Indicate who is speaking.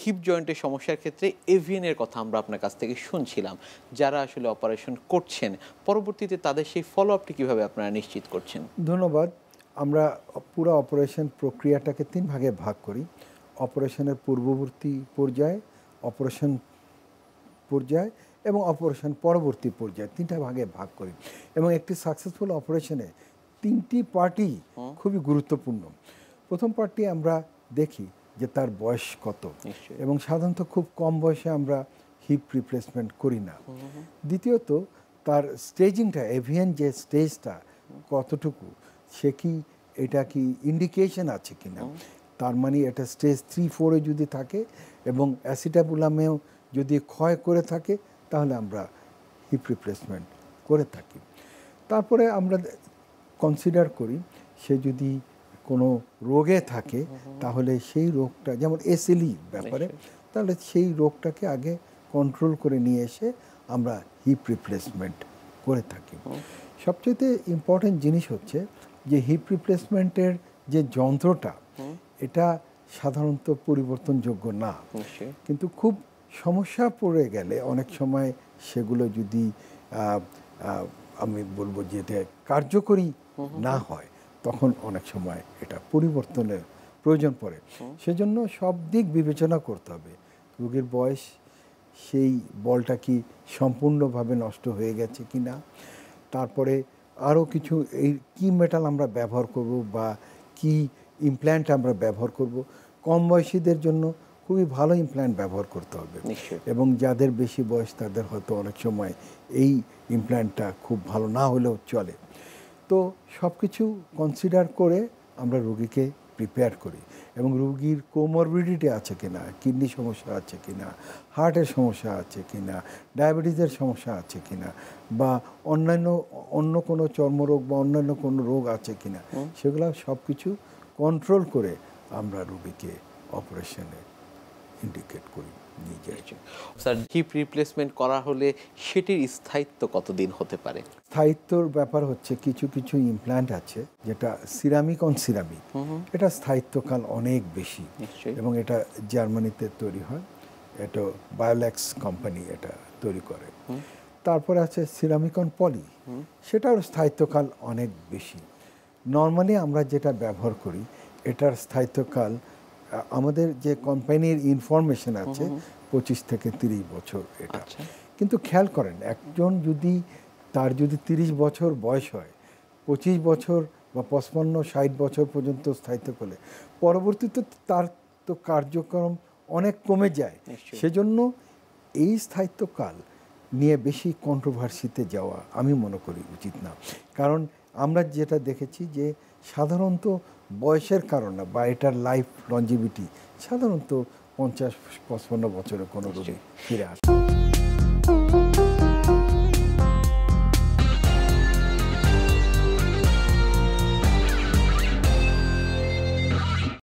Speaker 1: Heap জয়েন্টের সমস্যার ক্ষেত্রে এভিএন এর কথা আমরা আপনার কাছ থেকে শুনছিলাম, যারা আসলে অপারেশন করছেন পরবর্তীতে তাদের সেই ফলো আপটি কীভাবে আপনারা নিশ্চিত করছেন?
Speaker 2: ধন্যবাদ। আমরা পুরো অপারেশন প্রক্রিয়াটাকে 3 ভাগে ভাগ করি। অপারেশনের পূর্ববর্তী পর্যায়, অপারেশন পর্যায় এবং অপারেশন পরবর্তী পর্যায়ে 3টা ভাগে ভাগ করি এবং একটি সাকসেসফুল অপারেশনে 3টি পার্টই খুবই গুরুত্বপূর্ণ। প্রথম পার্টটি আমরা দেখি যে তার বয়স কত, এবং সাধারণত খুব কম বয়সে আমরা হিপ রিপ্লেসমেন্ট করি না। দ্বিতীয়ত তার স্টেজিংটা, এভিএন যে স্টেজটা কতটুকু, সে কি এটা কি ইন্ডিকেশন আছে কিনা, তার মানে এটা স্টেজ 3-4-এ যদি থাকে এবং অ্যাসিটাবুলামেও যদি ক্ষয় করে থাকে তাহলে আমরা হিপ রিপ্লেসমেন্ট করে থাকি। তারপরে আমরা কনসিডার করি সে যদি কোনো রোগে থাকে তাহলে সেই রোগটা, যেমন এসএলই ব্যাপারে, তাহলে সেই রোগটাকে আগে কন্ট্রোল করে নিয়ে এসে আমরা হিপ রিপ্লেসমেন্ট করে থাকি। সবচেয়ে ইম্পর্টেন্ট জিনিস হচ্ছে যে হিপ রিপ্লেসমেন্টের যে যন্ত্রটা, এটা সাধারণত পরিবর্তনযোগ্য না, কিন্তু খুব সমস্যা পড়ে গেলে অনেক সময় সেগুলো যদি আমি বলবো যে এটা কার্যকরী না হয়, তখন অনেক সময় এটা পরিবর্তনের প্রয়োজন পড়ে। সেজন্য সব দিক বিবেচনা করতে হবে। রোগীর বয়স, সেই বলটা কি সম্পূর্ণভাবে নষ্ট হয়ে গেছে কি না, তারপরে আরও কিছু এই কি মেটাল আমরা ব্যবহার করব বা কি ইমপ্ল্যান্ট আমরা ব্যবহার করব। কম বয়সীদের জন্য খুবই ভালো ইমপ্ল্যান্ট ব্যবহার করতে হবে, এবং যাদের বেশি বয়স তাদের হয়তো অনেক সময় এই ইমপ্ল্যান্টটা খুব ভালো না হলেও চলে। তো সব কিছু কনসিডার করে আমরা রোগীকে প্রিপেয়ার করি, এবং রোগীর কোমরবিডিটি আছে কিনা, কিডনি সমস্যা আছে কিনা, হার্টের সমস্যা আছে কিনা, ডায়াবেটিসের সমস্যা আছে কিনা, বা অন্য কোনো চর্মরোগ বা অন্যান্য কোনো রোগ আছে কিনা, সেগুলো সব কিছু কন্ট্রোল করে আমরা রোগীকে অপারেশনে ইন্ডিকেট করি নিয়ে যাই।
Speaker 1: স্যার, হিপ রিপ্লেসমেন্ট করা হলে সেটির স্থায়িত্ব কতদিন হতে পারে?
Speaker 2: স্থায়িত্বর ব্যাপার হচ্ছে কিছু কিছু ইমপ্ল্যান্ট আছে যেটা সিরামিক অন সিরামিক, এটা স্থায়িত্বকাল অনেক বেশি, এবং এটা জার্মানিতে তৈরি হয়, এটা বায়োল্যাক্স কোম্পানি এটা তৈরি করে। তারপরে আছে সিরামিক অন পলি, সেটার স্থায়িত্বকাল অনেক বেশি। নর্মালি আমরা যেটা ব্যবহার করি এটার স্থায়িত্বকাল, আমাদের যে কোম্পানির ইনফরমেশন আছে, 25 থেকে 30 বছর এটা। কিন্তু খেয়াল করেন, একজন যদি তার যদি 30 বছর বয়স হয়, 25 বছর বা 55-60 বছর পর্যন্ত স্থায়িত্ব করলে পরবর্তীতে তার তো কার্যক্রম অনেক কমে যায়। সেজন্য এই স্থায়িত্বকাল নিয়ে বেশি কন্ট্রোভার্সিতে যাওয়া আমি মনে করি উচিত না। কারণ আমরা যেটা দেখেছি যে সাধারণত বয়সের কারণে বা এটার লাইফ লঞ্জিভিটি সাধারণত 50-55 বছরে কোনো রোগী ফিরে আসে।